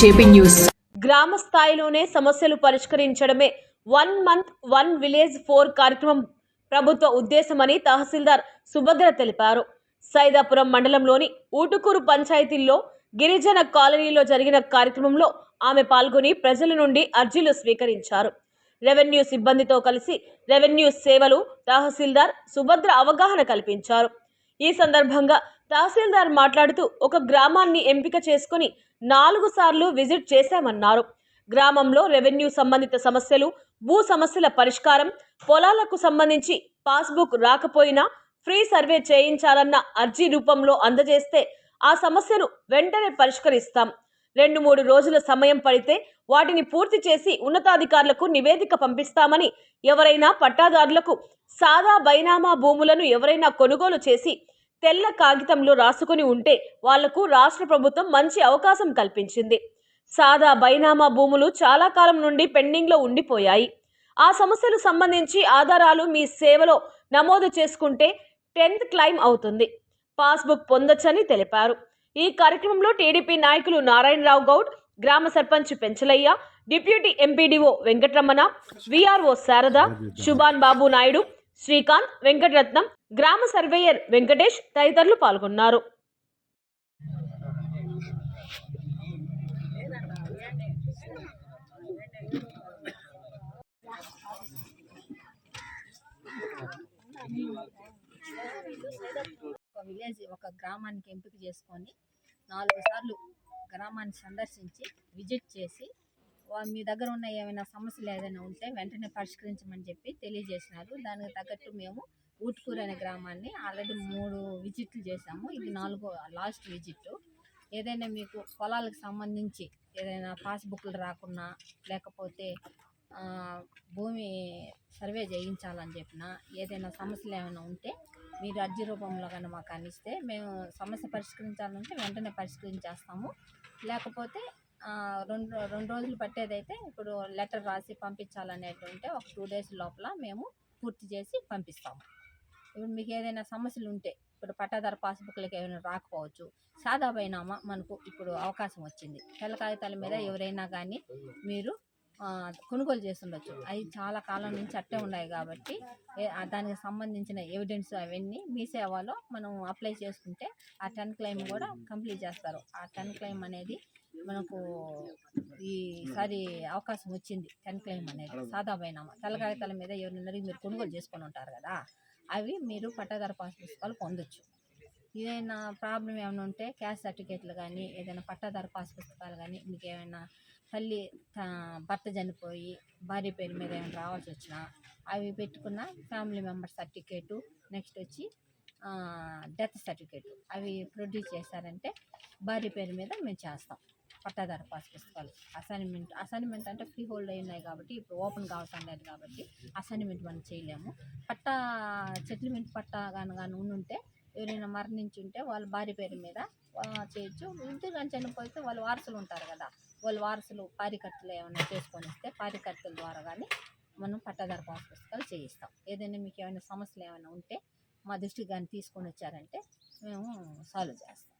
JP news. గ్రామ స్థాయిలోనే సమస్యలు పరిష్కరించడమే 1 మంత్ 1 విలేజ్ 4 కార్యక్రమం ప్రభుత్వ ఉద్దేశమని తహసీల్దార్ సుభద్ర తెలిపారు. సైదాపురం మండలంలోని ఊటుకూరు పంచాయతీల్లో గిరిజన కాలనీలో జరిగిన కార్యక్రమంలో ఆమె పాల్గొని ప్రజల నుండి అర్జీలు స్వీకరించారు. రెవెన్యూ సిబ్బందితో కలిసి రెవెన్యూ సేవలు తహసీల్దార్ సుభద్ర అవగాహన కల్పించారు. ఈ సందర్భంగా తహసీల్దార్ మాట్లాడుతూ ఒక గ్రామాన్ని ఎంపిక చేసుకుని 4 సార్లు విజిట్ చేశామన్నారు. గ్రామంలో రెవెన్యూ సంబంధిత సమస్యలు, భూ సమస్యల పరిష్కారం, పొలాలకు సంబంధించి పాస్బుక్ రాకపోయినా ఫ్రీ సర్వే చేయించాలన్న అర్జీ రూపంలో అందజేస్తే ఆ సమస్యను వెంటనే పరిష్కరిస్తాం. 2-3 రోజుల సమయం పడితే వాటిని పూర్తి చేసి ఉన్నతాధికారులకు నివేదిక పంపిస్తామని, ఎవరైనా పట్టాదారులకు సాదా బైనామా భూములను ఎవరైనా కొనుగోలు చేసి తెల్ల కాగితంలో రాసుకుని ఉంటే వాళ్లకు రాష్ట్ర ప్రభుత్వం మంచి అవకాశం కల్పించింది. సాదా బైనామా భూములు చాలా కాలం నుండి పెండింగ్లో ఉండిపోయాయి. ఆ సమస్యలు సంబంధించి ఆధారాలు మీ సేవలో నమోదు చేసుకుంటే 10th క్లెయిమ్ అవుతుంది. పాస్బుక్ పొందొచ్చని తెలిపారు. ఈ కార్యక్రమంలో టీడీపీ నాయకులు నారాయణరావు గౌడ్, గ్రామ sarpanch Penchalaiah, deputy MPDO Venkataramana, VRO Sharada, Subhan Babu Naidu, Srikanth, Venkataratnam, గ్రామ సర్వేయర్ వెంకటేష్ తదితరులు పాల్గొన్నారు. ఒక గ్రామానికి ఎంపిక చేసుకొని 4 సార్లు గ్రామాన్ని సందర్శించి విజిట్ చేసి మీ దగ్గర ఉన్న ఏమైనా సమస్యలు ఏదైనా ఉంటే వెంటనే పరిష్కరించమని చెప్పి తెలియజేసినారు. దానికి తగ్గట్టు మేము ఊటుకూరు అనే గ్రామాన్ని ఆల్రెడీ 3 విజిట్లు చేశాము. ఇది 4వ లాస్ట్ విజిట్. ఏదైనా మీకు పొలాలకు సంబంధించి ఏదైనా పాస్బుక్లు రాకున్నా, లేకపోతే భూమి సర్వే చేయించాలని చెప్పినా, ఏదైనా సమస్యలు ఏమైనా ఉంటే మీరు అర్జీ రూపంలో కానీ మాకు అందిస్తే మేము సమస్య పరిష్కరించాలంటే వెంటనే పరిష్కరించేస్తాము. లేకపోతే రెండు రోజులు పట్టేదైతే ఇప్పుడు లెటర్ రాసి పంపించాలనేది ఉంటే ఒక 2 days లోపల మేము పూర్తి చేసి పంపిస్తాము. ఇప్పుడు మీకు ఏదైనా సమస్యలు ఉంటే, ఇప్పుడు పట్టాదారు పాస్బుక్లకి ఏమైనా రాకపోవచ్చు, సాదా బైనామా మనకు ఇప్పుడు అవకాశం వచ్చింది. తెల్ల కాగితాల మీద ఎవరైనా కానీ మీరు కొనుగోలు చేస్తుండొచ్చు. అవి చాలా కాలం నుంచి అట్టే ఉన్నాయి కాబట్టి దానికి సంబంధించిన ఎవిడెన్స్ అవన్నీ మీ సేవలో మనం అప్లై చేసుకుంటే ఆ 10 క్లెయిమ్ కూడా కంప్లీట్ చేస్తారు. ఆ 10 క్లెయిమ్ అనేది మనకు ఈసారి అవకాశం వచ్చింది. 10 క్లెయిమ్ అనేది సాదా బైనామా తెల్ల కాగితాల మీద ఎవరైనా మీరు కొనుగోలు చేసుకొని ఉంటారు కదా, అవి మీరు పట్టాదారు పాస్ పుస్తకాలు పొందొచ్చు. ఏదైనా ప్రాబ్లం ఏమైనా ఉంటే క్యాస్ట్ సర్టిఫికేట్లు కానీ, ఏదైనా పట్టాదారు పాస్ పుస్తకాలు కానీ, మీకు ఏమైనా భర్త చనిపోయి భార్య పేరు మీద ఏమైనా రావాల్సి వచ్చినా అవి పెట్టుకున్న ఫ్యామిలీ మెంబర్ సర్టిఫికేటు, నెక్స్ట్ వచ్చి డెత్ సర్టిఫికేటు అవి ప్రొడ్యూస్ చేశారంటే భార్య పేరు మీద మేము చేస్తాం. పట్టాదారు పాస్ పుస్తకాలు అసైన్మెంట్ అంటే ఫ్రీ హోల్డ్ అయినాయి కాబట్టి ఇప్పుడు ఓపెన్ కావటం లేదు కాబట్టి అసైన్మెంట్ మనం చేయలేము. సెటిల్మెంట్ పట్టా కానీ ఉంటే ఎవరైనా మరణించి ఉంటే వాళ్ళ భార్య పేరు మీద చేయొచ్చు. ఇంటి కానీ చనిపోతే వాళ్ళ వారసులు ఉంటారు కదా, వాళ్ళ వారసులు పారికర్తలు ఏమైనా చేసుకొని ఇస్తే పారికర్తల ద్వారా కానీ మనం పట్టాదారు పాస్ పుస్తకాలు చేయిస్తాం. ఏదైనా మీకు ఏమైనా సమస్యలు ఏమైనా ఉంటే మా దృష్టికి కానీ తీసుకొని వచ్చారంటే మేము సాల్వ్ చేస్తాం.